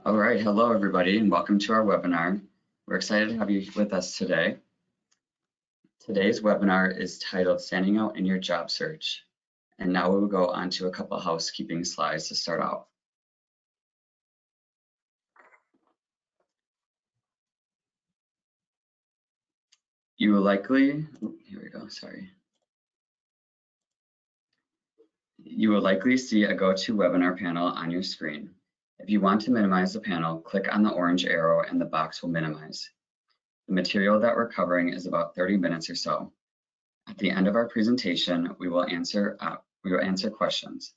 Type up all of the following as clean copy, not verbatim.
All right, hello everybody and welcome to our webinar. We're excited to have you with us today. Today's webinar is titled Standing Out in Your Job Search. And now we will go on to a couple housekeeping slides to start out. You will likely, here we go, sorry. You will likely see a GoToWebinar panel on your screen. If you want to minimize the panel, click on the orange arrow and the box will minimize. The material that we're covering is about 30 minutes or so. At the end of our presentation, we will answer questions.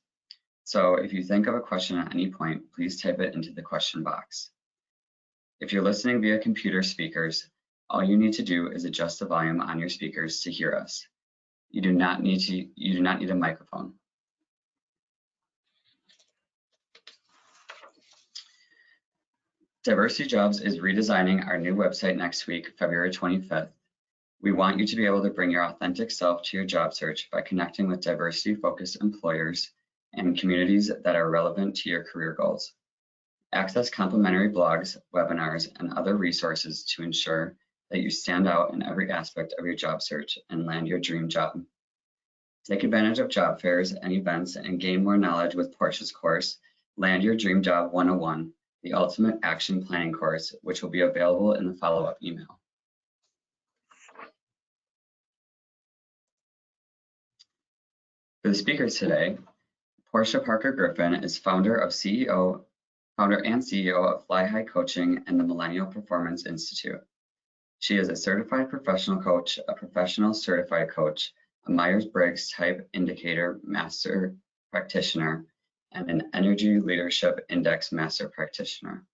So if you think of a question at any point, please type it into the question box. If you're listening via computer speakers, all you need to do is adjust the volume on your speakers to hear us. You do not need a microphone. Diversity Jobs is redesigning our new website next week, February 25th. We want you to be able to bring your authentic self to your job search by connecting with diversity-focused employers and communities that are relevant to your career goals. Access complimentary blogs, webinars, and other resources to ensure that you stand out in every aspect of your job search and land your dream job. Take advantage of job fairs and events and gain more knowledge with Portia's course, Land Your Dream Job 101, the Ultimate Action Planning course, which will be available in the follow-up email. For the speakers today, Portia Parker Griffin is founder and CEO of Fly High Coaching and the Millennial Performance Institute. She is a certified professional coach, a professional certified coach, a Myers-Briggs Type Indicator Master Practitioner, and an Energy Leadership Index Master Practitioner.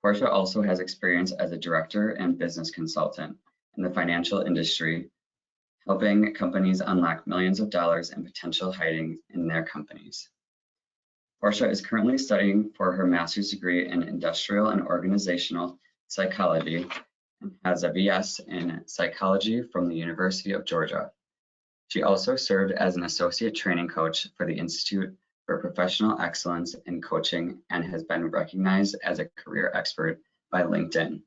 Portia also has experience as a director and business consultant in the financial industry, helping companies unlock millions of dollars in potential hiding in their companies. Portia is currently studying for her master's degree in industrial and organizational psychology and has a BS in psychology from the University of Georgia. She also served as an associate training coach for the Institute for Professional Excellence in Coaching and has been recognized as a career expert by LinkedIn.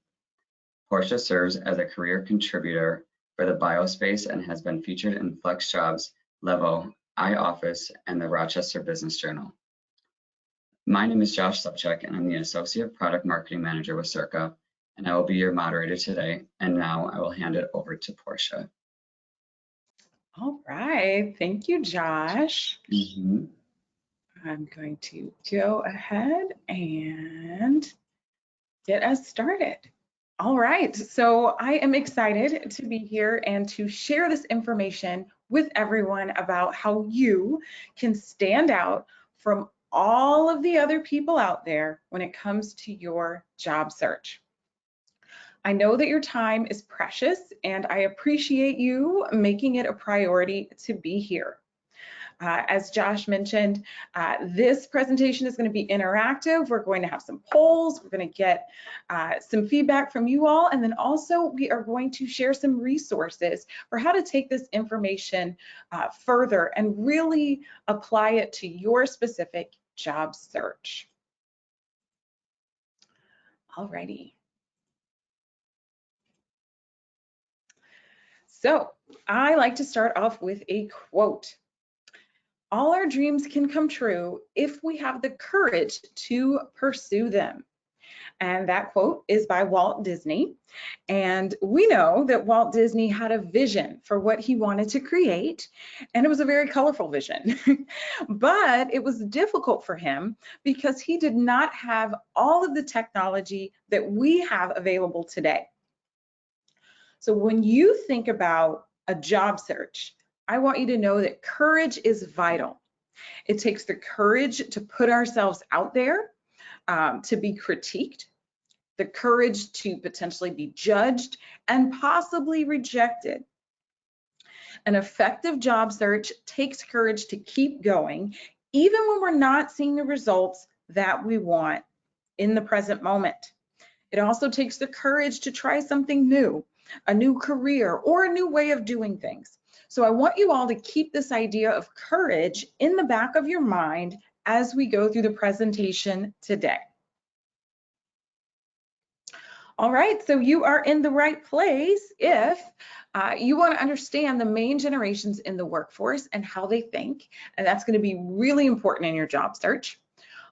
Portia serves as a career contributor for the Biospace and has been featured in FlexJobs, Levo, iOffice, and the Rochester Business Journal. My name is Josh Subchek, and I'm the Associate Product Marketing Manager with Circa, and I will be your moderator today. And now I will hand it over to Portia. All right, thank you, Josh. I'm going to go ahead and get us started. All right, so I am excited to be here and to share this information with everyone about how you can stand out from all of the other people out there when it comes to your job search. I know that your time is precious and I appreciate you making it a priority to be here. As Josh mentioned, this presentation is going to be interactive. We're going to have some polls. We're going to get some feedback from you all. And then also we are going to share some resources for how to take this information further and really apply it to your specific job search. Alrighty. So I like to start off with a quote. All our dreams can come true if we have the courage to pursue them. And that quote is by Walt Disney. And we know that Walt Disney had a vision for what he wanted to create, and it was a very colorful vision. But it was difficult for him because he did not have all of the technology that we have available today. So when you think about a job search, I want you to know that courage is vital. It takes the courage to put ourselves out there, to be critiqued, the courage to potentially be judged and possibly rejected. An effective job search takes courage to keep going, even when we're not seeing the results that we want in the present moment. It also takes the courage to try something new, a new career, or a new way of doing things. So I want you all to keep this idea of courage in the back of your mind as we go through the presentation today. All right, so you are in the right place if you want to understand the main generations in the workforce and how they think, and that's going to be really important in your job search.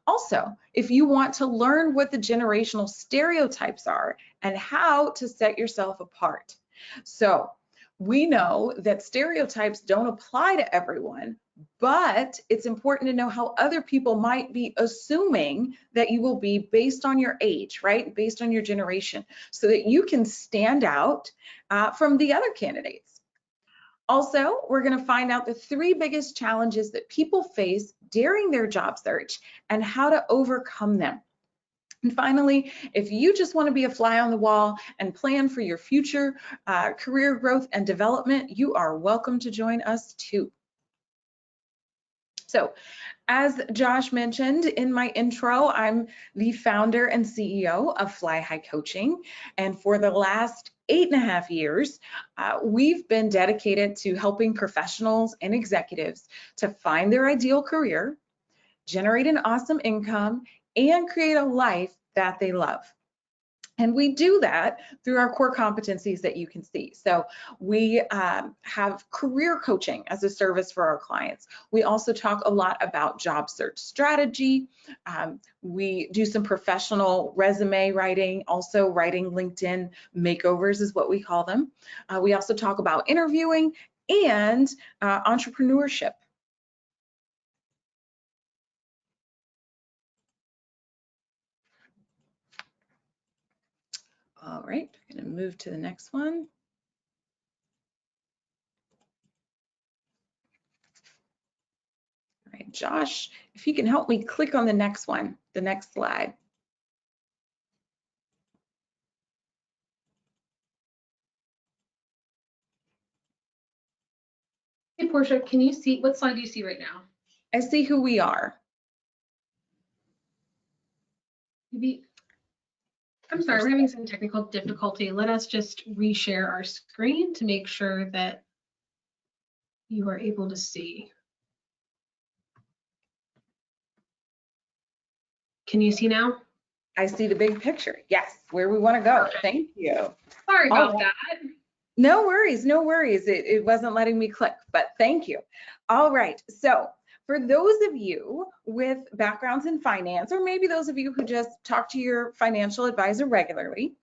Also, if you want to learn what the generational stereotypes are and how to set yourself apart. So we know that stereotypes don't apply to everyone, but it's important to know how other people might be assuming that you will be based on your age, right? Based on your generation, so that you can stand out from the other candidates. Also, we're going to find out the 3 biggest challenges that people face during their job search and how to overcome them. And finally, if you just want to be a fly on the wall and plan for your future career growth and development, you are welcome to join us too. So, as Josh mentioned in my intro, I'm the founder and CEO of Fly High Coaching. And for the last 8.5 years, we've been dedicated to helping professionals and executives to find their ideal career, generate an awesome income, and create a life that they love. And we do that through our core competencies that you can see. So we have career coaching as a service for our clients. We also talk a lot about job search strategy. We do some professional resume writing, also writing LinkedIn makeovers is what we call them. We also talk about interviewing and entrepreneurship. All right, I'm going to move to the next one. All right, Josh, if you can help me click on the next one, the next slide. Hey, Portia, can you see, what slide do you see right now? I see who we are. Maybe, I'm sorry, we're having some technical difficulty. Let us just reshare our screen to make sure that you are able to see. Can you see now? I see the big picture. Yes, where we want to go. Thank you. Sorry about that. No worries, no worries. It wasn't letting me click, but thank you. All right, so for those of you with backgrounds in finance, or maybe those of you who just talk to your financial advisor regularly,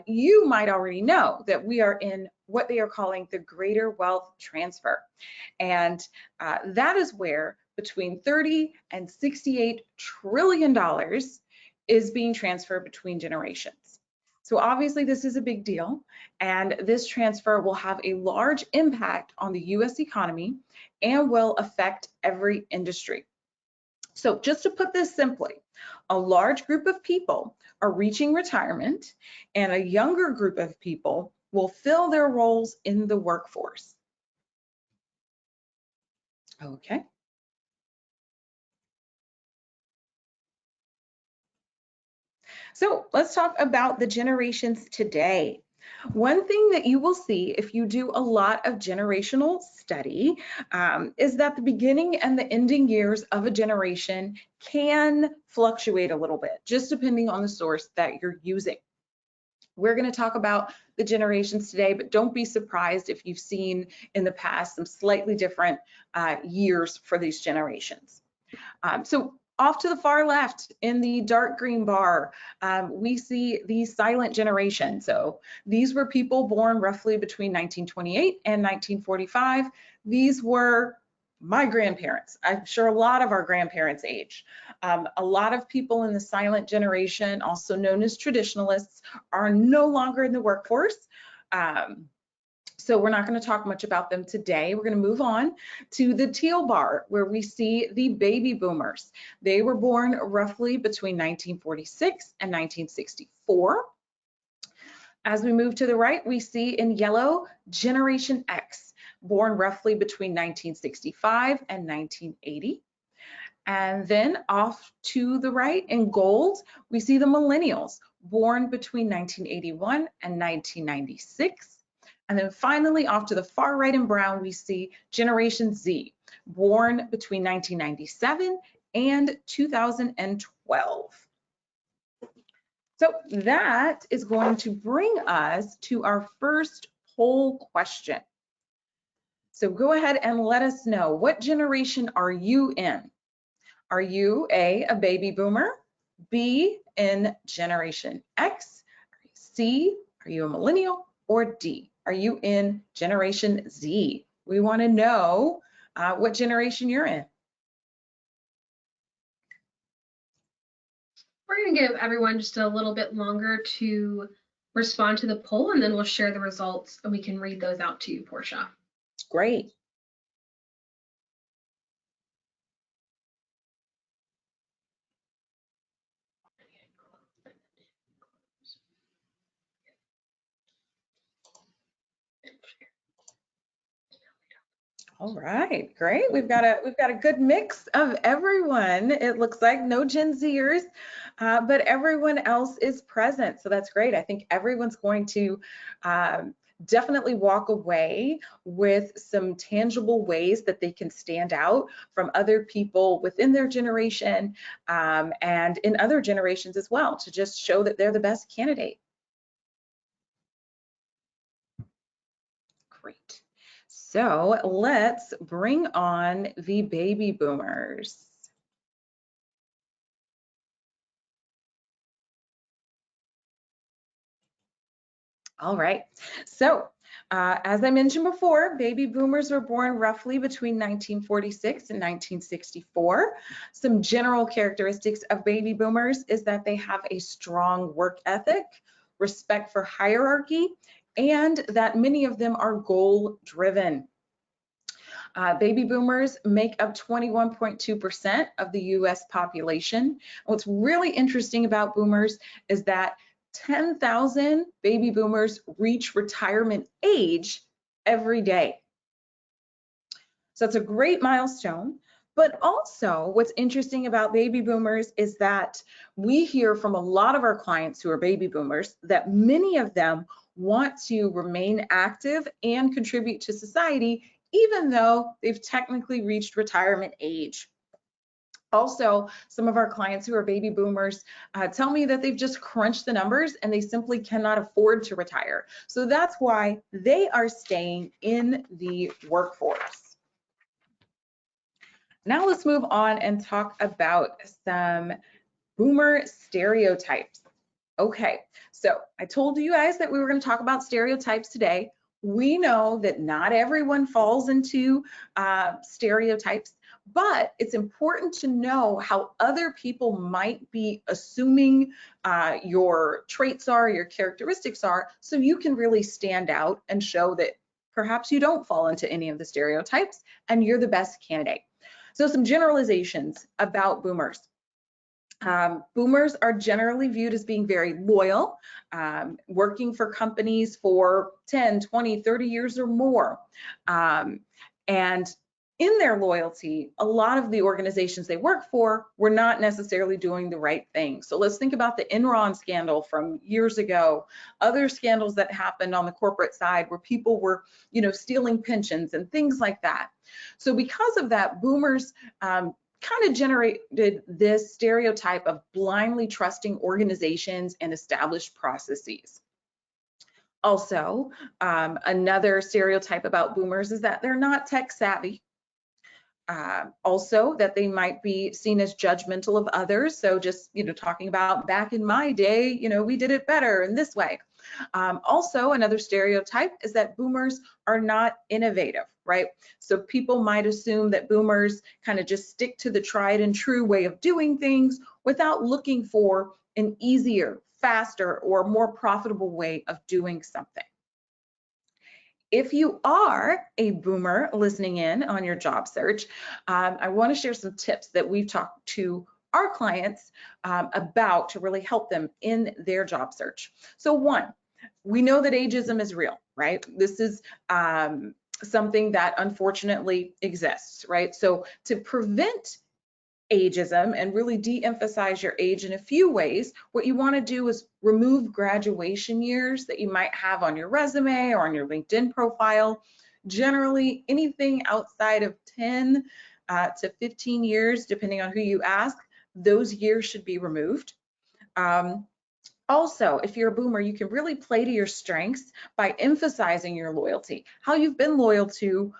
you might already know that we are in what they are calling the greater wealth transfer. And that is where between $30 and $68 trillion is being transferred between generations. So obviously this is a big deal, and this transfer will have a large impact on the US economy and will affect every industry. So just to put this simply, a large group of people are reaching retirement and a younger group of people will fill their roles in the workforce. Okay. So let's talk about the generations today. One thing that you will see if you do a lot of generational study is that the beginning and the ending years of a generation can fluctuate a little bit, just depending on the source that you're using. We're going to talk about the generations today, but don't be surprised if you've seen in the past some slightly different years for these generations. So off to the far left in the dark green bar, we see the silent generation. So these were people born roughly between 1928 and 1945. These were my grandparents. I'm sure a lot of our grandparents' age. A lot of people in the silent generation, also known as traditionalists, are no longer in the workforce. So we're not going to talk much about them today. We're going to move on to the teal bar, where we see the baby boomers. They were born roughly between 1946 and 1964. As we move to the right, we see in yellow Generation X, born roughly between 1965 and 1980. And then off to the right in gold, we see the Millennials, born between 1981 and 1996. And then finally, off to the far right in brown, we see Generation Z, born between 1997 and 2012. So that is going to bring us to our first poll question. So go ahead and let us know, what generation are you in? Are you a baby boomer, B, in Generation X, C, are you a millennial, or D, are you in Generation Z? We want to know what generation you're in. We're going to give everyone just a little bit longer to respond to the poll, and then we'll share the results and we can read those out to you, Portia. Great. All right, great. We've got a good mix of everyone. It looks like no Gen Zers, but everyone else is present. So that's great. I think everyone's going to definitely walk away with some tangible ways that they can stand out from other people within their generation and in other generations as well, to just show that they're the best candidate. Great. So let's bring on the baby boomers. All right. So as I mentioned before, baby boomers were born roughly between 1946 and 1964. Some general characteristics of baby boomers is that they have a strong work ethic, respect for hierarchy, and that many of them are goal driven. Baby boomers make up 21.2% of the US population. What's really interesting about boomers is that 10,000 baby boomers reach retirement age every day. So it's a great milestone. But also what's interesting about baby boomers is that we hear from a lot of our clients who are baby boomers that many of them want to remain active and contribute to society, even though they've technically reached retirement age. Also, some of our clients who are baby boomers tell me that they've just crunched the numbers and they simply cannot afford to retire. So that's why they are staying in the workforce. Now let's move on and talk about some boomer stereotypes. Okay, so I told you guys that we were going to talk about stereotypes today. We know that not everyone falls into stereotypes, but it's important to know how other people might be assuming your traits are, your characteristics are, so you can really stand out and show that perhaps you don't fall into any of the stereotypes and you're the best candidate. So some generalizations about boomers. Boomers are generally viewed as being very loyal, working for companies for 10, 20, 30 years or more. And in their loyalty, a lot of the organizations they work for were not necessarily doing the right thing. So let's think about the Enron scandal from years ago, other scandals that happened on the corporate side where people were, stealing pensions and things like that. So because of that, boomers kind of generated this stereotype of blindly trusting organizations and established processes. Also, another stereotype about boomers is that they're not tech savvy. Also, that they might be seen as judgmental of others. So just, talking about back in my day, we did it better in this way. Also, another stereotype is that boomers are not innovative, right? So people might assume that boomers kind of just stick to the tried and true way of doing things without looking for an easier, faster, or more profitable way of doing something. If you are a boomer listening in on your job search, I want to share some tips that we've talked to our clients about to really help them in their job search. So one, we know that ageism is real, right? This is something that unfortunately exists, right? So to prevent ageism and really de-emphasize your age in a few ways, what you want to do is remove graduation years that you might have on your resume or on your LinkedIn profile. Generally, anything outside of 10 to 15 years, depending on who you ask, those years should be removed. Also, if you're a boomer, you can really play to your strengths by emphasizing your loyalty, how you've been loyal to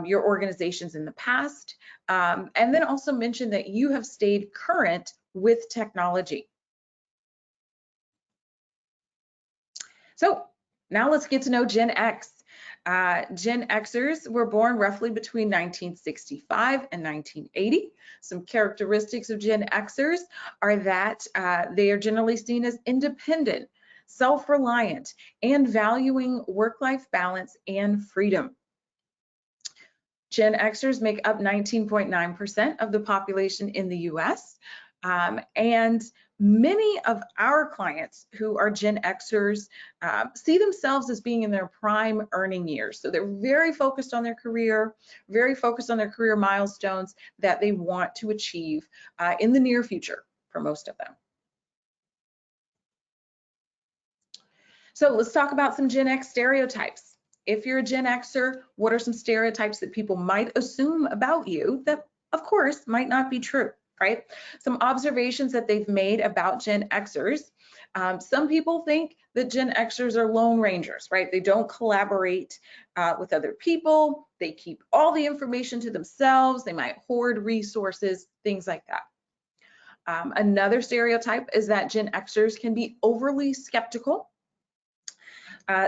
your organizations in the past, and then also mention that you have stayed current with technology. So now let's get to know Gen X. Gen Xers were born roughly between 1965 and 1980. Some characteristics of Gen Xers are that they are generally seen as independent, self-reliant, and valuing work-life balance and freedom. Gen Xers make up 19.9% of the population in the US, and many of our clients who are Gen Xers see themselves as being in their prime earning years. So they're very focused on their career, very focused on their career milestones that they want to achieve in the near future for most of them. So let's talk about some Gen X stereotypes. If you're a Gen Xer, what are some stereotypes that people might assume about you that, of course, might not be true, right? Some observations that they've made about Gen Xers. Some people think that Gen Xers are lone rangers, right? They don't collaborate with other people. They keep all the information to themselves. They might hoard resources, things like that. Another stereotype is that Gen Xers can be overly skeptical.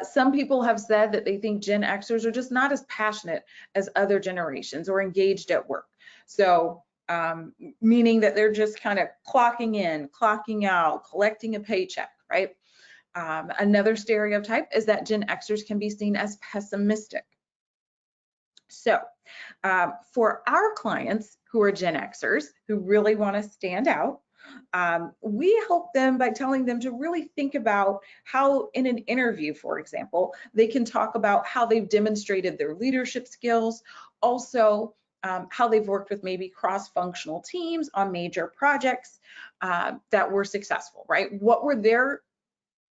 Some people have said that they think Gen Xers are just not as passionate as other generations or engaged at work. So meaning that they're just kind of clocking in, clocking out, collecting a paycheck, right? Another stereotype is that Gen Xers can be seen as pessimistic. So for our clients who are Gen Xers who really want to stand out, we help them by telling them to really think about how in an interview, for example, they can talk about how they've demonstrated their leadership skills, also how they've worked with maybe cross-functional teams on major projects that were successful, right? What were their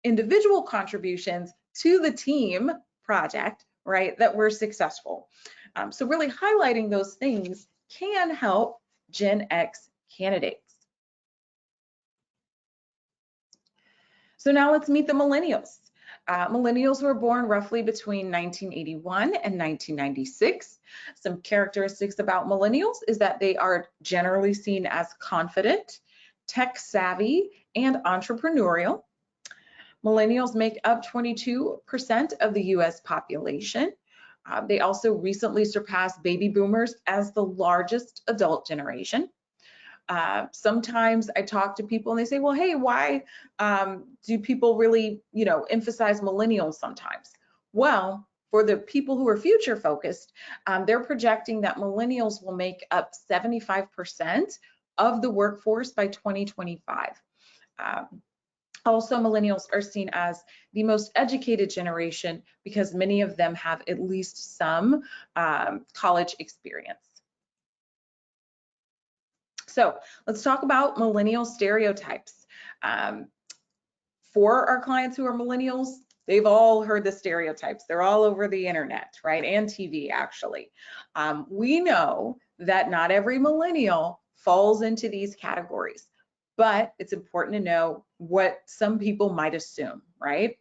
individual contributions to the team project, right, that were successful? So really highlighting those things can help Gen X candidates. So now let's meet the millennials. Millennials were born roughly between 1981 and 1996. Some characteristics about millennials is that they are generally seen as confident, tech savvy, and entrepreneurial. Millennials make up 22% of the US population. They also recently surpassed baby boomers as the largest adult generation. Sometimes I talk to people and they say, well, hey, why do people really, emphasize millennials sometimes? Well, for the people who are future focused, they're projecting that millennials will make up 75% of the workforce by 2025. Also, millennials are seen as the most educated generation because many of them have at least some college experience. So let's talk about millennial stereotypes. For our clients who are millennials, they've all heard the stereotypes. They're all over the internet, right? And TV, actually. We know that not every millennial falls into these categories, but it's important to know what some people might assume, right?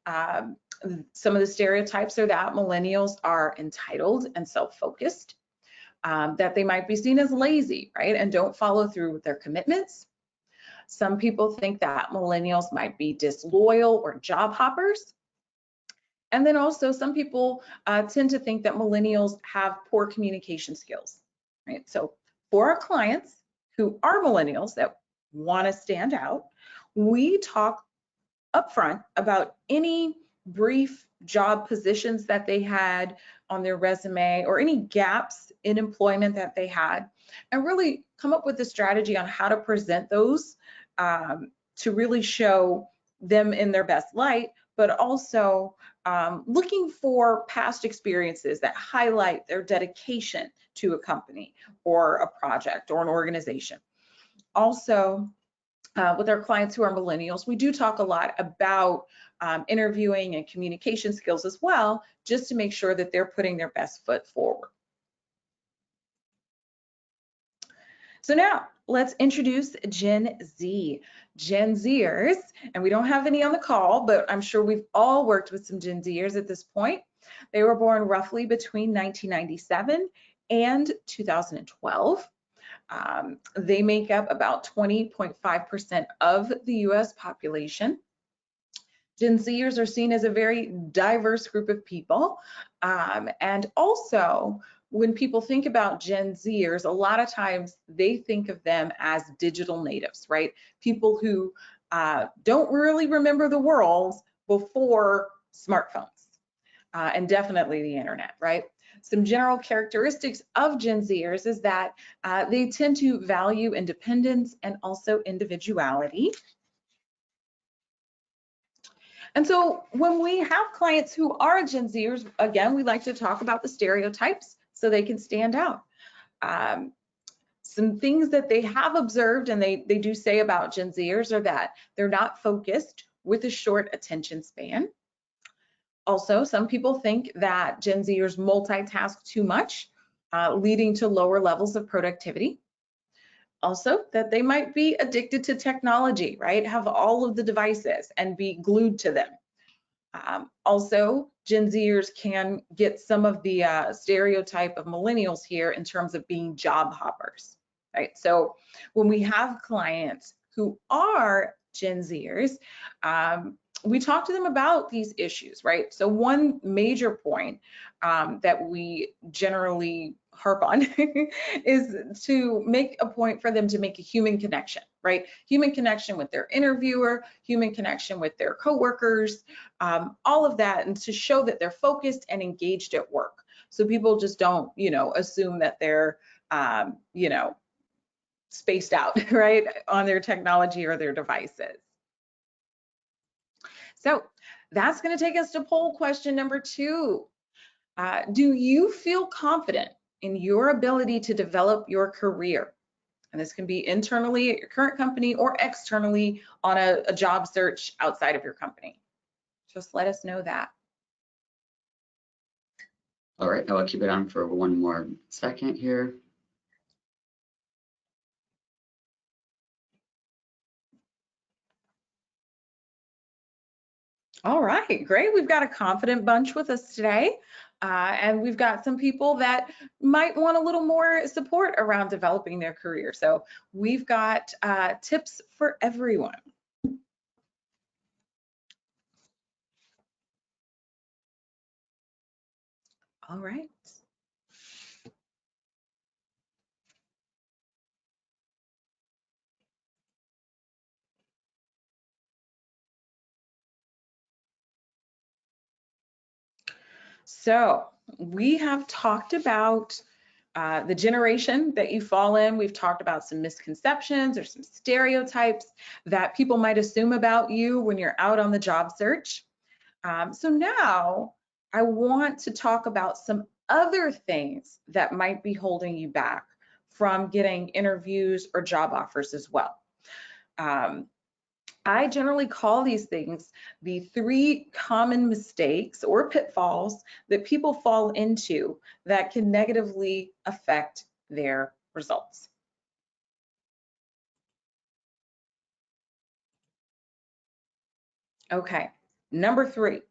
Some of the stereotypes are that millennials are entitled and self-focused, that they might be seen as lazy, right, and don't follow through with their commitments. Some people think that millennials might be disloyal or job hoppers. And then also some people tend to think that millennials have poor communication skills, right? So for our clients who are millennials that want to stand out, we talk upfront about any brief job positions that they had on their resume or any gaps in employment that they had, and really come up with a strategy on how to present those to really show them in their best light, but also looking for past experiences that highlight their dedication to a company or a project or an organization. Also, with our clients who are millennials, we do talk a lot about interviewing and communication skills as well, just to make sure that they're putting their best foot forward. So now let's introduce Gen Z. Gen Zers, and we don't have any on the call, but I'm sure we've all worked with some Gen Zers at this point. They were born roughly between 1997 and 2012. They make up about 20.5% of the US population. Gen Zers are seen as a very diverse group of people. And also, when people think about Gen Zers, a lot of times they think of them as digital natives, right? People who don't really remember the world before smartphones and definitely the internet, right? Some general characteristics of Gen Zers is that they tend to value independence and also individuality. And so when we have clients who are Gen Zers, again, we like to talk about the stereotypes so they can stand out. Some things that they have observed and they do say about Gen Zers are that they're not focused with a short attention span. Also, some people think that Gen Zers multitask too much, leading to lower levels of productivity. Also, that they might be addicted to technology, right? Have all of the devices and be glued to them. Also, Gen Zers can get some of the stereotype of millennials here in terms of being job hoppers, right? So when we have clients who are Gen Zers, we talk to them about these issues, right? So one major point that we generally harp on is to make a point for them to make a human connection, right? Human connection with their interviewer, human connection with their coworkers, all of that, and to show that they're focused and engaged at work. So people just don't, assume that they're, spaced out, right, on their technology or their devices. So that's going to take us to poll question number 2. Do you feel confident in your ability to develop your career? And this can be internally at your current company or externally on a job search outside of your company. Just let us know that. All right, I will keep it on for one more second here. All right, great. We've got a confident bunch with us today. And we've got some people that might want a little more support around developing their career. So we've got tips for everyone. All right. So we have talked about the generation that you fall in. We've talked about some misconceptions or some stereotypes that people might assume about you when you're out on the job search. So now I want to talk about some other things that might be holding you back from getting interviews or job offers as well. I generally call these things the 3 common mistakes or pitfalls that people fall into that can negatively affect their results. Okay, number 3,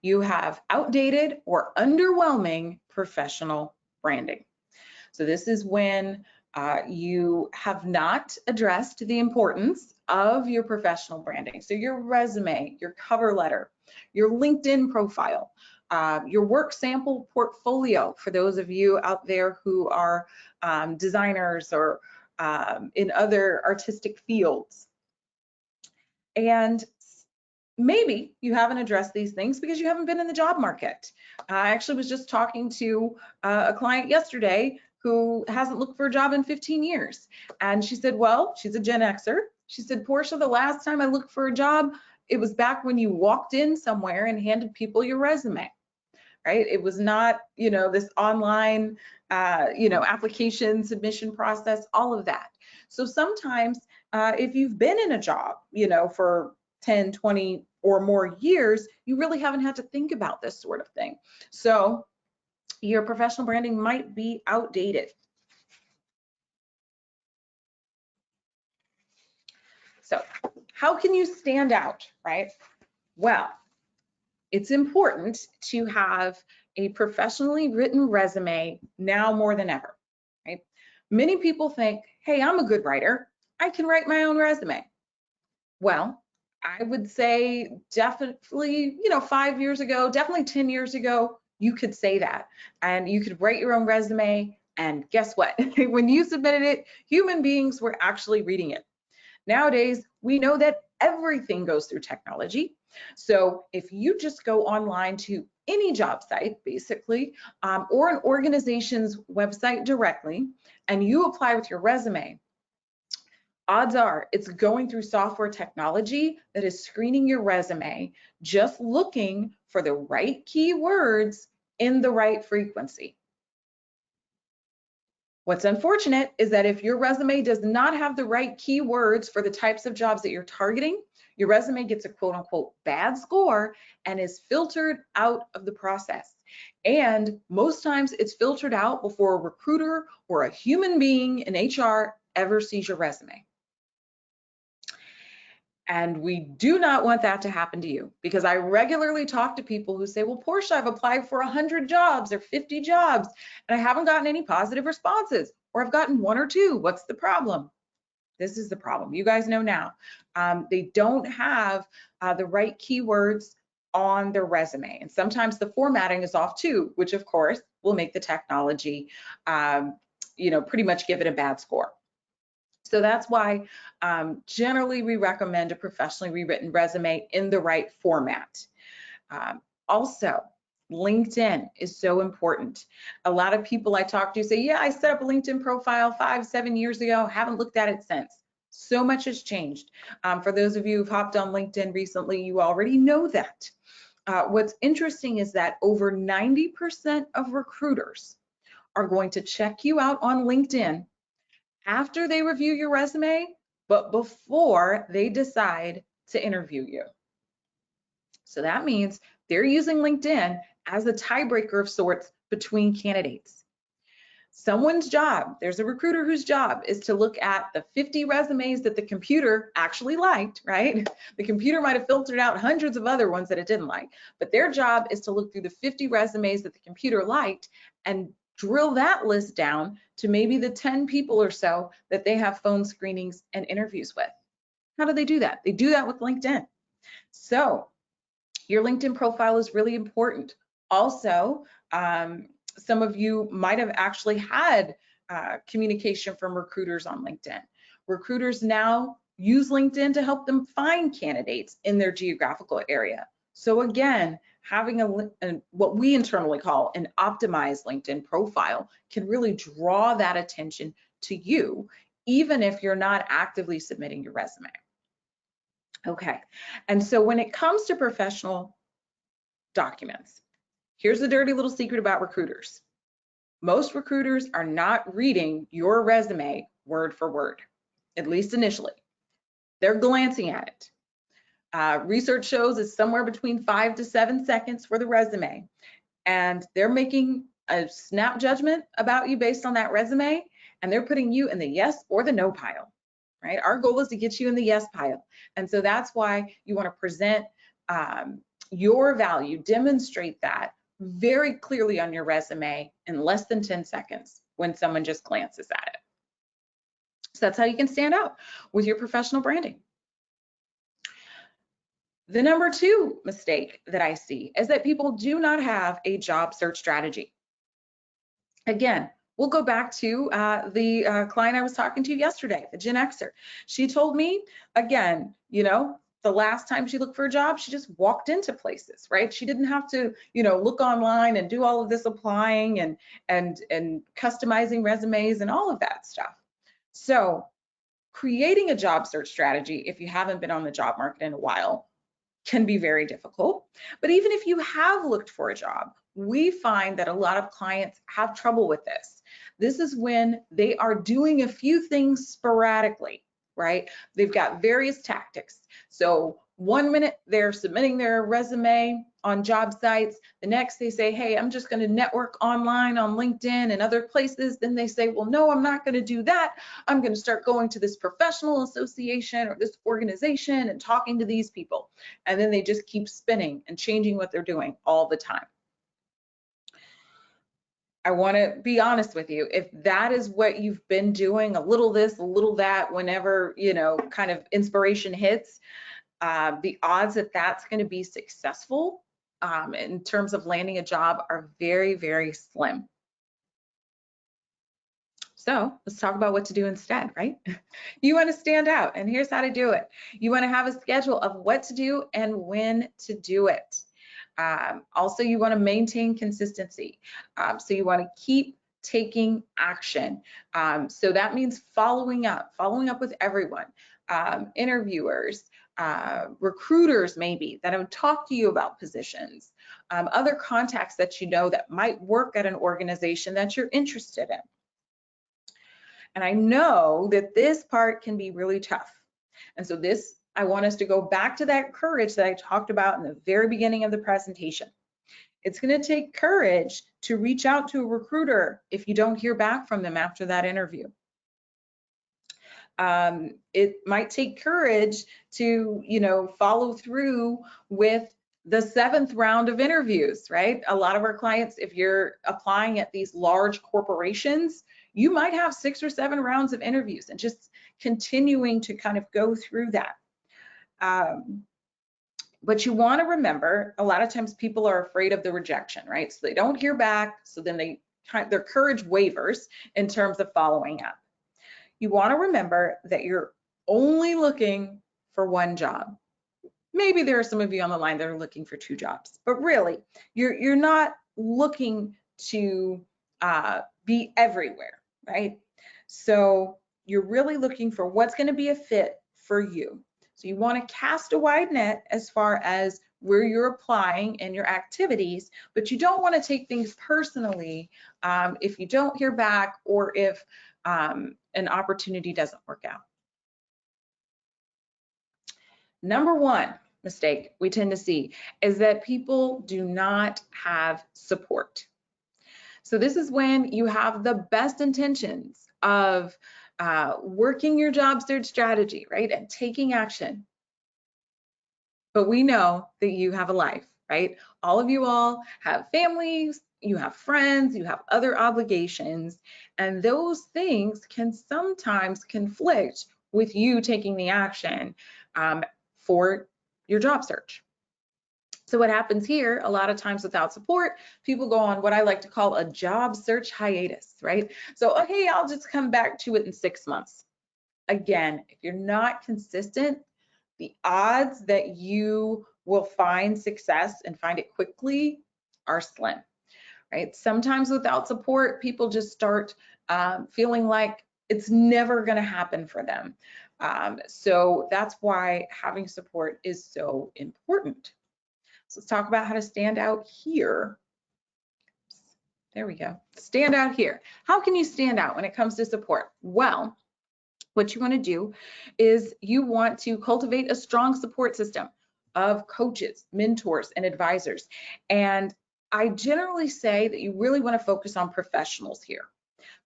you have outdated or underwhelming professional branding. So this is when you have not addressed the importance of your professional branding. So your resume, your cover letter, your LinkedIn profile, your work sample portfolio for those of you out there who are designers or in other artistic fields. And maybe you haven't addressed these things because you haven't been in the job market. I actually was just talking to a client yesterday who hasn't looked for a job in 15 years. And she said, well, she's a Gen-Xer. She said, Portia, the last time I looked for a job, it was back when you walked in somewhere and handed people your resume, right? It was not, this online, application submission process, all of that. So sometimes if you've been in a job, for 10, 20 or more years, you really haven't had to think about this sort of thing. So your professional branding might be outdated. So how can you stand out, right? Well, it's important to have a professionally written resume now more than ever, right? Many people think, hey, I'm a good writer. I can write my own resume. Well, I would say definitely, 5 years ago, definitely 10 years ago, you could say that. And you could write your own resume. And guess what? When you submitted it, human beings were actually reading it. Nowadays, we know that everything goes through technology. So if you just go online to any job site, basically, or an organization's website directly, and you apply with your resume, odds are it's going through software technology that is screening your resume, just looking for the right keywords in the right frequency. What's unfortunate is that if your resume does not have the right keywords for the types of jobs that you're targeting, your resume gets a quote unquote bad score and is filtered out of the process. And most times it's filtered out before a recruiter or a human being in HR ever sees your resume. And we do not want that to happen to you, because I regularly talk to people who say, well, Portia, I've applied for 100 jobs or 50 jobs and I haven't gotten any positive responses, or I've gotten 1 or 2. What's the problem? This is the problem. You guys know now. They don't have the right keywords on their resume. And sometimes the formatting is off too, which of course will make the technology, pretty much give it a bad score. So that's why generally we recommend a professionally rewritten resume in the right format. Also, LinkedIn is so important. A lot of people I talk to say, yeah, I set up a LinkedIn profile 5-7 years ago, haven't looked at it since. So much has changed. For those of you who've hopped on LinkedIn recently, you already know that. What's interesting is that over 90% of recruiters are going to check you out on LinkedIn after they review your resume, but before they decide to interview you. So that means they're using LinkedIn as a tiebreaker of sorts between candidates. Someone's job, there's a recruiter whose job is to look at the 50 resumes that the computer actually liked, right? The computer might have filtered out hundreds of other ones that it didn't like, but their job is to look through the 50 resumes that the computer liked and drill that list down to maybe the 10 people or so that they have phone screenings and interviews with. How do they do that? They do that with LinkedIn. So your LinkedIn profile is really important. Also, some of you might have actually had communication from recruiters on LinkedIn. Recruiters now use LinkedIn to help them find candidates in their geographical area. So again, having what we internally call an optimized LinkedIn profile can really draw that attention to you, even if you're not actively submitting your resume. Okay, and so when it comes to professional documents, here's the dirty little secret about recruiters. Most recruiters are not reading your resume word for word, at least initially. They're glancing at it. Research shows it's somewhere between 5 to 7 seconds for the resume, and they're making a snap judgment about you based on that resume, and they're putting you in the yes or the no pile, right? Our goal is to get you in the yes pile, and so that's why you want to present your value, demonstrate that very clearly on your resume in less than 10 seconds when someone just glances at it. So that's how you can stand out with your professional branding. The number 2 mistake that I see is that people do not have a job search strategy. Again, we'll go back to the client I was talking to yesterday, the Gen-Xer. She told me, again, the last time she looked for a job, she just walked into places, right? She didn't have to, look online and do all of this applying and customizing resumes and all of that stuff. So creating a job search strategy, if you haven't been on the job market in a while, can be very difficult. But even if you have looked for a job, we find that a lot of clients have trouble with this. This is when they are doing a few things sporadically, right? They've got various tactics. So 1 minute they're submitting their resume, on job sites. The next they say, hey, I'm just going to network online on LinkedIn and other places. Then they say, well, no, I'm not going to do that. I'm going to start going to this professional association or this organization and talking to these people. And then they just keep spinning and changing what they're doing all the time. I want to be honest with you. If that is what you've been doing, a little this, a little that, whenever, you know, kind of inspiration hits, the odds that that's going to be successful in terms of landing a job are very, very slim. So let's talk about what to do instead, right? You want to stand out, and here's how to do it. You want to have a schedule of what to do and when to do it. Also, you want to maintain consistency. So you want to keep taking action. So that means following up with everyone, interviewers, recruiters maybe that have talked to you about positions, other contacts that you know that might work at an organization that you're interested in. And I know that this part can be really tough. And so this, I want us to go back to that courage that I talked about in the very beginning of the presentation. It's going to take courage to reach out to a recruiter if you don't hear back from them after that interview. It might take courage to, you know, follow through with the 7th round of interviews, right? A lot of our clients, if you're applying at these large corporations, you might have 6 or 7 rounds of interviews and just continuing to kind of go through that. But you want to remember, a lot of times people are afraid of the rejection, right? So they don't hear back, so then their courage wavers in terms of following up. You want to remember that you're only looking for one job. Maybe there are some of you on the line that are looking for 2 jobs, but really, you're not looking to be everywhere, right? So you're really looking for what's going to be a fit for you. So you want to cast a wide net as far as where you're applying and your activities, but you don't want to take things personally if you don't hear back or if an opportunity doesn't work out. Number 1 mistake we tend to see is that people do not have support. So this is when you have the best intentions of working your job search strategy, right, and taking action. But we know that you have a life, right? All of you all have families, you have friends, you have other obligations, and those things can sometimes conflict with you taking the action for your job search. So what happens here, a lot of times without support, people go on what I like to call a job search hiatus, right? So, okay, I'll just come back to it in 6 months. Again, if you're not consistent, the odds that you will find success and find it quickly are slim, right? Sometimes without support, people just start feeling like it's never going to happen for them. So that's why having support is so important. So let's talk about how to stand out here. There we go. Stand out here. How can you stand out when it comes to support? Well, what you want to do is you want to cultivate a strong support system of coaches, mentors, and advisors. And I generally say that you really want to focus on professionals here.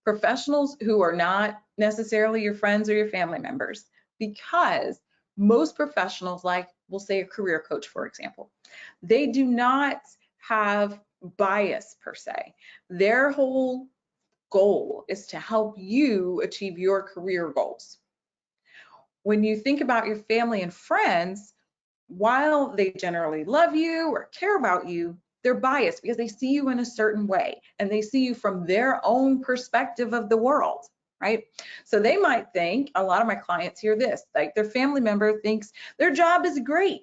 Professionals who are not necessarily your friends or your family members, because most professionals, like we'll say a career coach, for example, they do not have bias per se. Their whole goal is to help you achieve your career goals. When you think about your family and friends, while they generally love you or care about you, they're biased because they see you in a certain way and they see you from their own perspective of the world, right? So they might think, a lot of my clients hear this, like their family member thinks their job is great.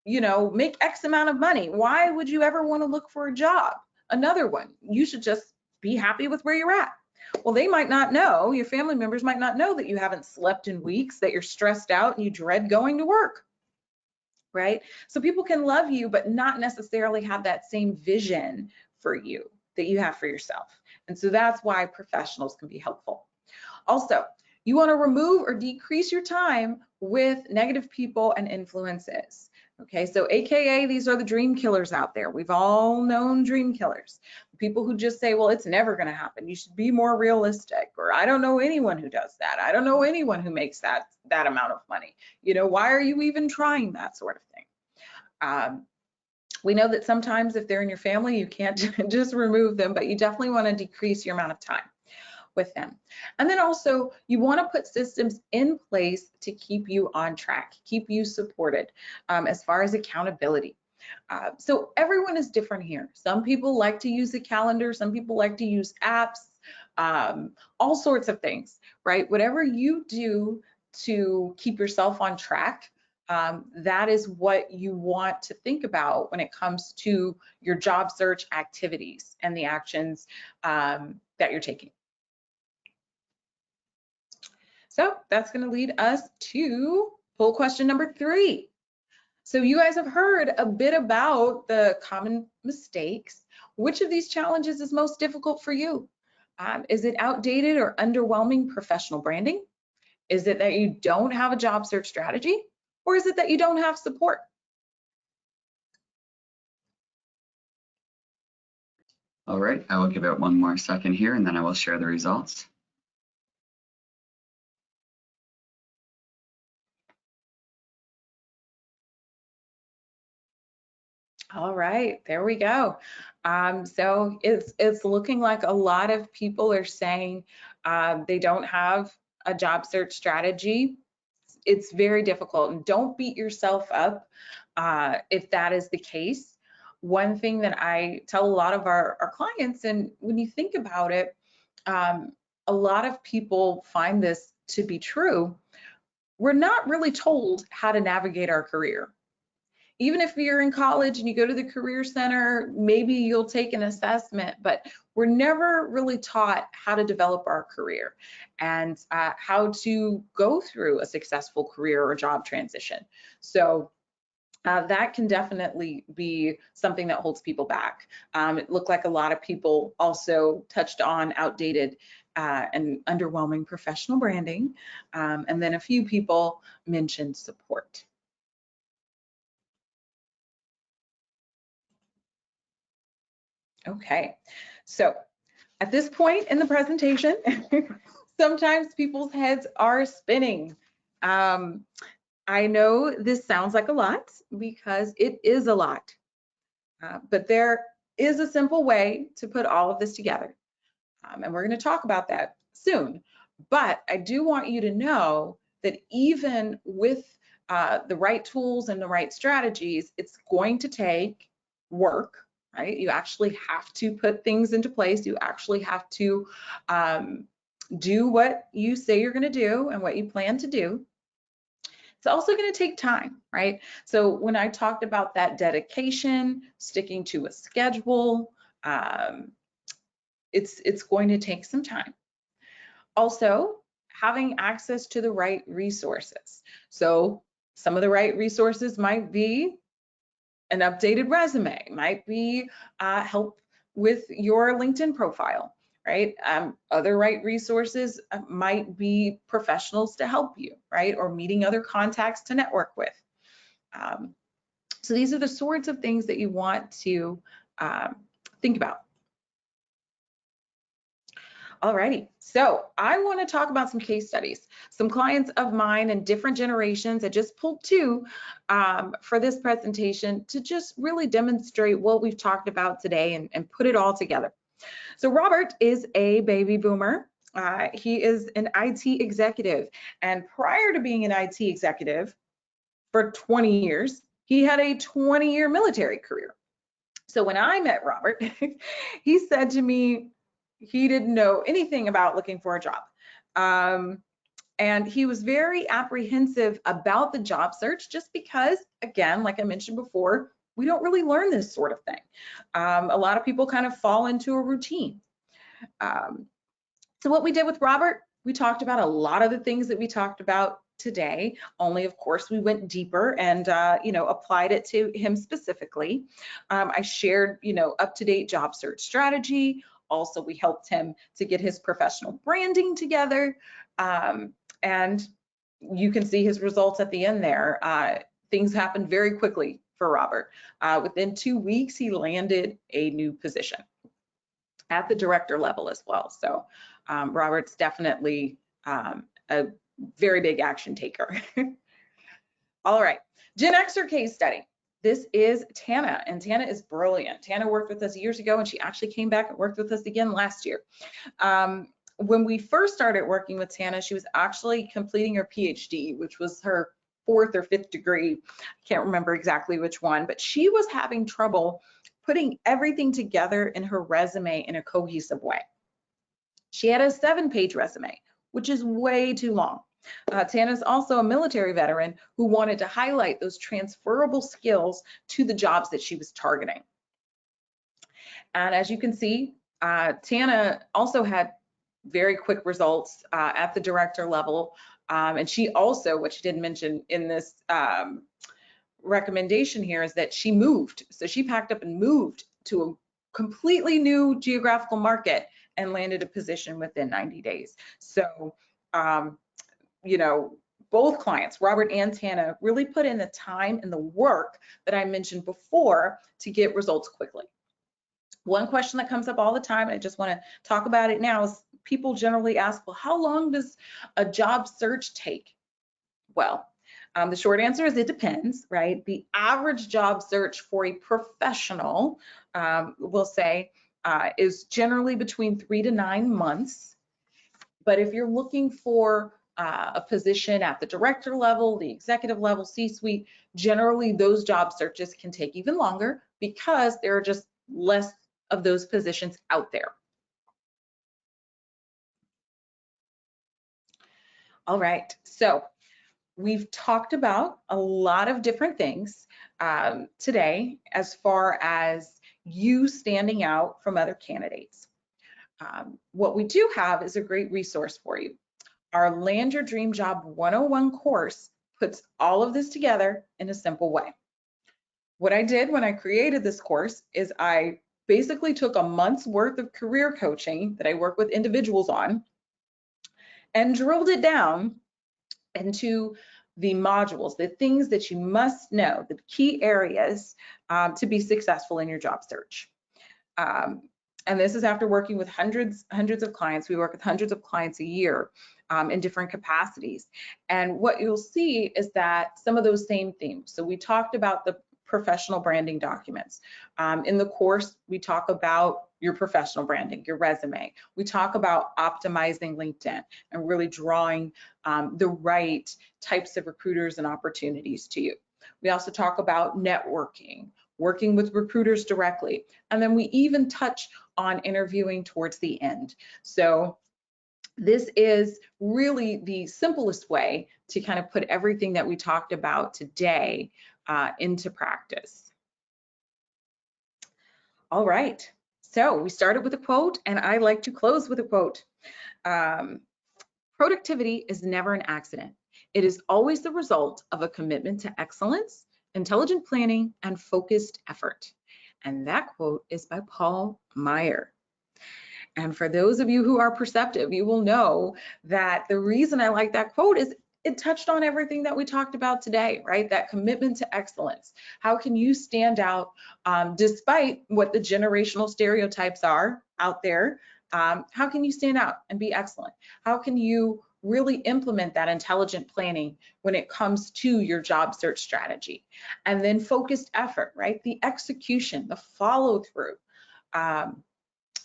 You know, make X amount of money. Why would you ever want to look for a job? Another one, you should just be happy with where you're at. Well, they might not know, your family members might not know that you haven't slept in weeks, that you're stressed out and you dread going to work, right? So people can love you, but not necessarily have that same vision for you that you have for yourself. And so that's why professionals can be helpful. Also, you want to remove or decrease your time with negative people and influences. Okay, so AKA, these are the dream killers out there. We've all known dream killers. People who just say, well, it's never going to happen. You should be more realistic. Or I don't know anyone who does that. I don't know anyone who makes that amount of money. You know, why are you even trying that sort of thing? We know that sometimes if they're in your family, you can't just remove them, but you definitely want to decrease your amount of time with them. And then also you want to put systems in place to keep you on track, keep you supported as far as accountability. So everyone is different here. Some people like to use a calendar, some people like to use apps, all sorts of things, right? Whatever you do to keep yourself on track, that is what you want to think about when it comes to your job search activities and the actions that you're taking. So that's going to lead us to poll question number 3. So you guys have heard a bit about the common mistakes. Which of these challenges is most difficult for you? Is it outdated or underwhelming professional branding? Is it that you don't have a job search strategy? Or is it that you don't have support? All right, I will give it one more second here and then I will share the results. All right, there we go. So it's looking like a lot of people are saying they don't have a job search strategy. It's very difficult, and don't beat yourself up if that is the case. One thing that I tell a lot of our clients, and when you think about it, a lot of people find this to be true. We're not really told how to navigate our career. Even if you're in college and you go to the career center, maybe you'll take an assessment, but we're never really taught how to develop our career and how to go through a successful career or job transition. So that can definitely be something that holds people back. It looked like a lot of people also touched on outdated and underwhelming professional branding, and then a few people mentioned support. Okay, so at this point in the presentation, sometimes people's heads are spinning. I know this sounds like a lot because it is a lot, but there is a simple way to put all of this together. And we're going to talk about that soon. But I do want you to know that even with the right tools and the right strategies, it's going to take work, right? You actually have to put things into place. You actually have to do what you say you're going to do and what you plan to do. It's also going to take time, right? So when I talked about that dedication, sticking to a schedule, it's going to take some time. Also, having access to the right resources. So some of the right resources might be an updated resume, might be help with your LinkedIn profile, right? Other right resources might be professionals to help you, right? Or meeting other contacts to network with. So these are the sorts of things that you want to think about. Alrighty, so I want to talk about some case studies. Some clients of mine in different generations. I just pulled 2 for this presentation to just really demonstrate what we've talked about today and put it all together. So Robert is a baby boomer. He is an IT executive, and prior to being an IT executive for 20 years, he had a 20-year military career. So when I met Robert, he said to me, he didn't know anything about looking for a job. And he was very apprehensive about the job search just because, again, like I mentioned before, we don't really learn this sort of thing. A lot of people kind of fall into a routine. So what we did with Robert, we talked about a lot of the things that we talked about today, only of course we went deeper and applied it to him specifically. I shared up-to-date job search strategy. Also, we helped him to get his professional branding together, and you can see his results at the end there. things happened very quickly for Robert. Within 2 weeks, he landed a new position at the director level as well. So Robert's definitely a very big action taker. All right, Gen-Xer case study. This is Tana, and Tana is brilliant. Tana worked with us years ago, and she actually came back and worked with us again last year. When we first started working with Tana, she was actually completing her PhD, which was her 4th or 5th degree. I can't remember exactly which one, but she was having trouble putting everything together in her resume in a cohesive way. She had a 7-page resume, which is way too long. Tana is also a military veteran who wanted to highlight those transferable skills to the jobs that she was targeting. And as you can see, Tana also had very quick results at the director level. And she also, what she didn't mention in this recommendation here, is that she moved. So she packed up and moved to a completely new geographical market and landed a position within 90 days. So, you know, both clients, Robert and Tana, really put in the time and the work that I mentioned before to get results quickly. One question that comes up all the time, and I just want to talk about it now, is people generally ask, well, how long does a job search take? Well, the short answer is it depends, right? The average job search for a professional, we'll say, is generally between 3 to 9 months. But if you're looking for a position at the director level, the executive level, C-suite, generally those job searches can take even longer because there are just less of those positions out there. All right, so we've talked about a lot of different things today as far as you standing out from other candidates. What we do have is a great resource for you. Our Land Your Dream Job 101 course puts all of this together in a simple way. What I did when I created this course is I basically took a month's worth of career coaching that I work with individuals on and drilled it down into the modules, the things that you must know, the key areas to be successful in your job search. And this is after working with hundreds of clients. We work with hundreds of clients a year in different capacities. And what you'll see is that some of those same themes. So we talked about the professional branding documents. In the course, we talk about your professional branding, your resume. We talk about optimizing LinkedIn and really drawing the right types of recruiters and opportunities to you. We also talk about networking, working with recruiters directly, and then we even touch on interviewing towards the end. So this is really the simplest way to kind of put everything that we talked about today into practice. All right, so we started with a quote, and I like to close with a quote. Productivity is never an accident. It is always the result of a commitment to excellence, intelligent planning, and focused effort. And that quote is by Paul Meyer. And for those of you who are perceptive, you will know that the reason I like that quote is it touched on everything that we talked about today, right? That commitment to excellence. How can you stand out despite what the generational stereotypes are out there? How can you stand out and be excellent? How can you really implement that intelligent planning when it comes to your job search strategy? And then focused effort, right? The execution, the follow through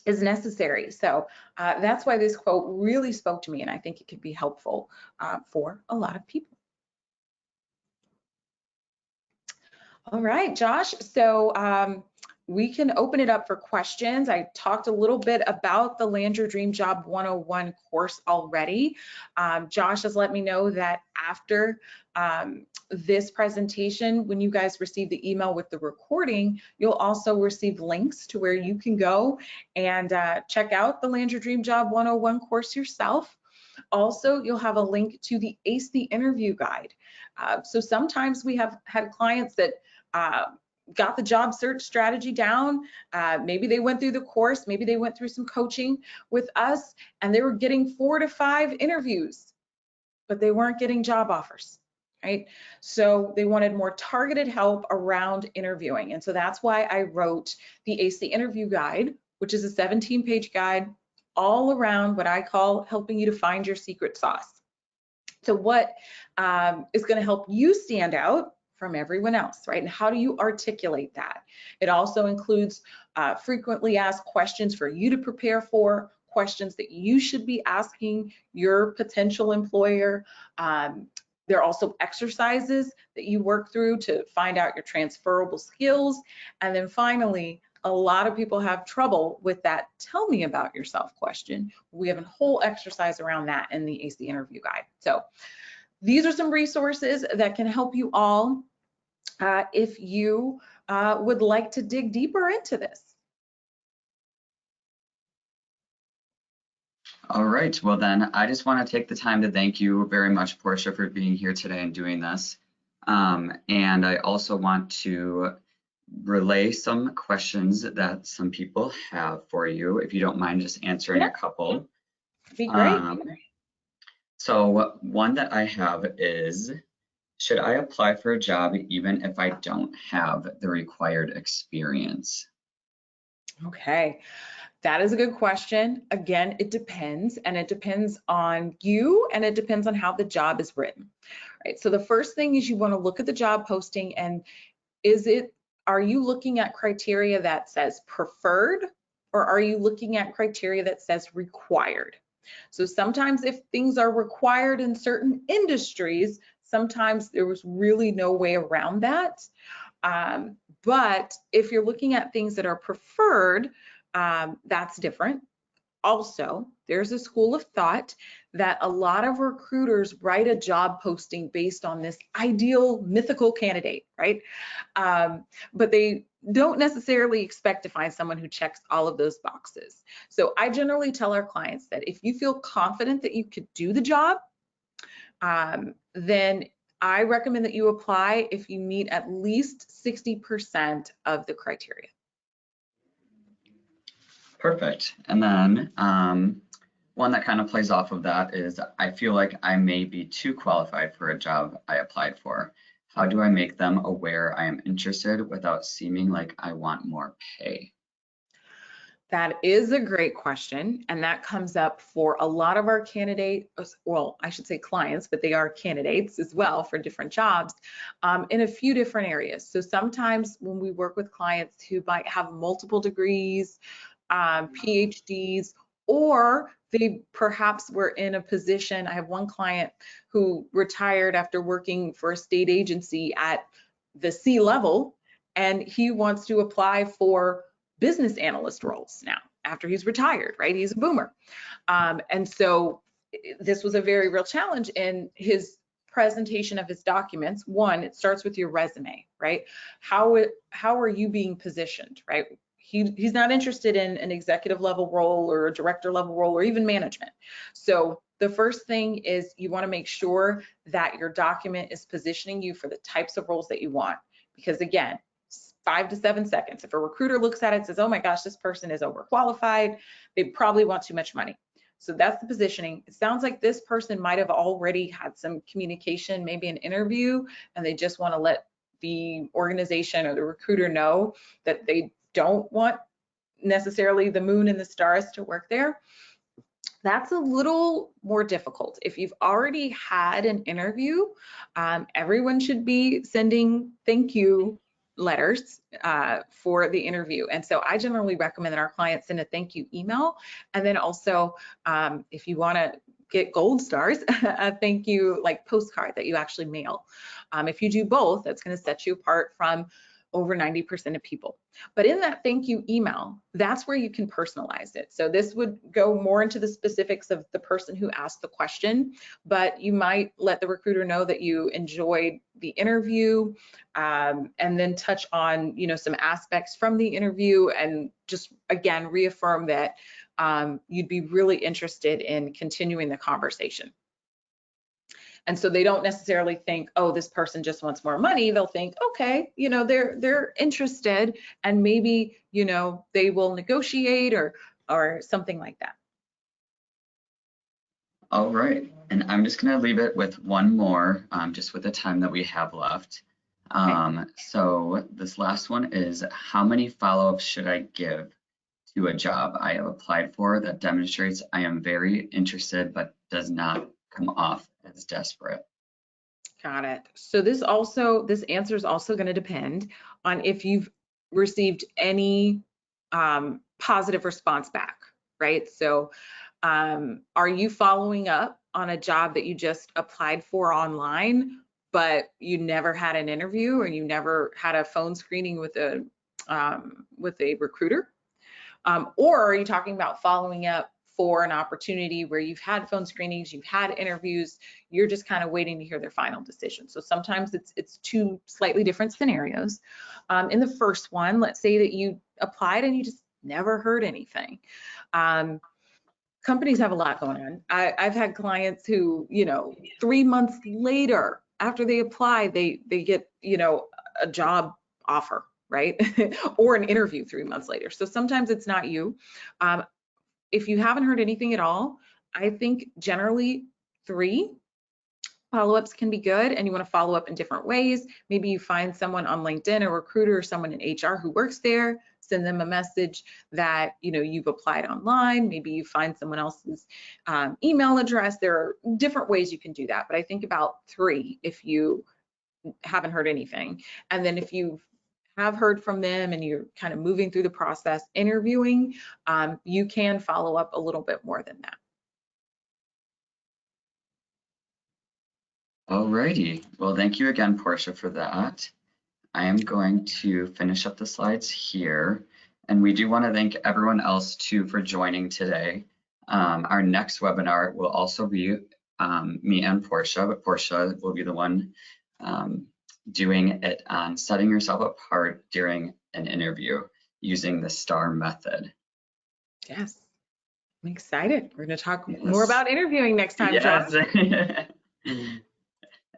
is necessary. So that's why this quote really spoke to me, and I think it could be helpful for a lot of people. All right, Josh, so we can open it up for questions. I talked a little bit about the Land Your Dream Job 101 course already. Josh has let me know that after this presentation, when you guys receive the email with the recording, you'll also receive links to where you can go and check out the Land Your Dream Job 101 course yourself. Also, you'll have a link to the Ace the Interview Guide. So sometimes we have had clients that got the job search strategy down. Maybe they went through the course, maybe they went through some coaching with us, and they were getting 4 to 5 interviews, but they weren't getting job offers. right? So they wanted more targeted help around interviewing. And so that's why I wrote the AC Interview Guide, which is a 17-page guide all around what I call helping you to find your secret sauce. So what is going to help you stand out from everyone else, right? And how do you articulate that? It also includes frequently asked questions for you to prepare for, questions that you should be asking your potential employer. There are also exercises that you work through to find out your transferable skills. And then finally, a lot of people have trouble with that tell me about yourself question. We have a whole exercise around that in the AC Interview Guide. So these are some resources that can help you all if you would like to dig deeper into this. All right, well then, I just want to take the time to thank you very much, Portia, for being here today and doing this. And I also want to relay some questions that some people have for you, if you don't mind just answering a couple. Be great. So one that I have is, should I apply for a job even if I don't have the required experience? Okay. That is a good question. Again, it depends, and it depends on you, and it depends on how the job is written, right? So the first thing is you want to look at the job posting, and are you looking at criteria that says preferred, or are you looking at criteria that says required? So sometimes if things are required in certain industries, sometimes there was really no way around that. But if you're looking at things that are preferred, that's different. Also, there's a school of thought that a lot of recruiters write a job posting based on this ideal mythical candidate, right? But they don't necessarily expect to find someone who checks all of those boxes. So I generally tell our clients that if you feel confident that you could do the job, then I recommend that you apply if you meet at least 60% of the criteria. Perfect. And then one that kind of plays off of that is, I feel like I may be too qualified for a job I applied for. How do I make them aware I am interested without seeming like I want more pay? That is a great question, and that comes up for a lot of our candidates, well, I should say clients, but they are candidates as well for different jobs in a few different areas. So sometimes when we work with clients who might have multiple degrees, PhDs, or they perhaps were in a position. I have one client who retired after working for a state agency at the C level, and he wants to apply for business analyst roles now after he's retired, right? He's a boomer. And so this was a very real challenge in his presentation of his documents. One, it starts with your resume, right? How are you being positioned, right? He's not interested in an executive level role or a director level role or even management. So the first thing is you want to make sure that your document is positioning you for the types of roles that you want. Because again, 5 to 7 seconds. If a recruiter looks at it and says, oh my gosh, this person is overqualified, they probably want too much money. So that's the positioning. It sounds like this person might have already had some communication, maybe an interview, and they just want to let the organization or the recruiter know that they don't want necessarily the moon and the stars to work there. That's a little more difficult. If you've already had an interview, everyone should be sending thank you letters for the interview. And so I generally recommend that our clients send a thank you email. And then also, if you want to get gold stars, a thank you like postcard that you actually mail. If you do both, that's going to set you apart from over 90% of people. But in that thank you email, that's where you can personalize it. So this would go more into the specifics of the person who asked the question, but you might let the recruiter know that you enjoyed the interview, and then touch on, some aspects from the interview, and just again reaffirm that you'd be really interested in continuing the conversation. And so they don't necessarily think, oh, this person just wants more money. They'll think, okay, they're interested, and maybe, they will negotiate or something like that. All right, and I'm just gonna leave it with one more, just with the time that we have left. So this last one is, how many follow-ups should I give to a job I have applied for that demonstrates I am very interested but does not come off as desperate? Got it. So this answer is also going to depend on if you've received any positive response back, right? So are you following up on a job that you just applied for online, but you never had an interview or you never had a phone screening with a recruiter? Or are you talking about following up for an opportunity where you've had phone screenings, you've had interviews, you're just kind of waiting to hear their final decision? So sometimes it's two slightly different scenarios. In the first one, let's say that you applied and you just never heard anything. Companies have a lot going on. I've had clients who, 3 months later, after they apply, they get, a job offer, right? Or an interview 3 months later. So sometimes it's not you. If you haven't heard anything at all, I think generally 3 follow-ups can be good, and you want to follow up in different ways. Maybe you find someone on LinkedIn, a recruiter or someone in HR who works there, send them a message that you've applied online. Maybe you find someone else's email address. There are different ways you can do that, but I think about 3 if you haven't heard anything. And then if you have heard from them and you're kind of moving through the process interviewing, you can follow up a little bit more than that. Alrighty, well, thank you again, Portia, for that. I am going to finish up the slides here, and we do want to thank everyone else too for joining today. Our next webinar will also be me and Portia, but Portia will be the one doing it on setting yourself apart during an interview using the STAR method. Yes, I'm excited. We're going to talk more about interviewing next time, Josh.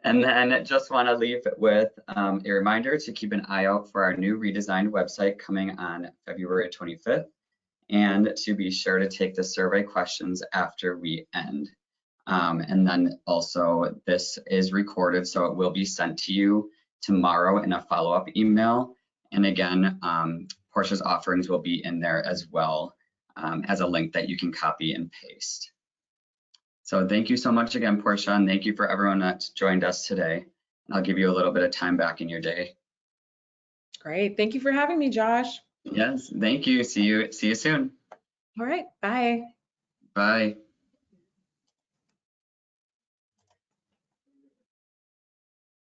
And then just want to leave with a reminder to keep an eye out for our new redesigned website coming on February 25th, and to be sure to take the survey questions after we end. And then also this is recorded, so it will be sent to you tomorrow in a follow-up email. And again, Portia's offerings will be in there as well as a link that you can copy and paste. So thank you so much again, Portia, and thank you for everyone that's joined us today. And I'll give you a little bit of time back in your day. Great. Thank you for having me, Josh. Yes, thank you. See you soon. All right. Bye. Bye.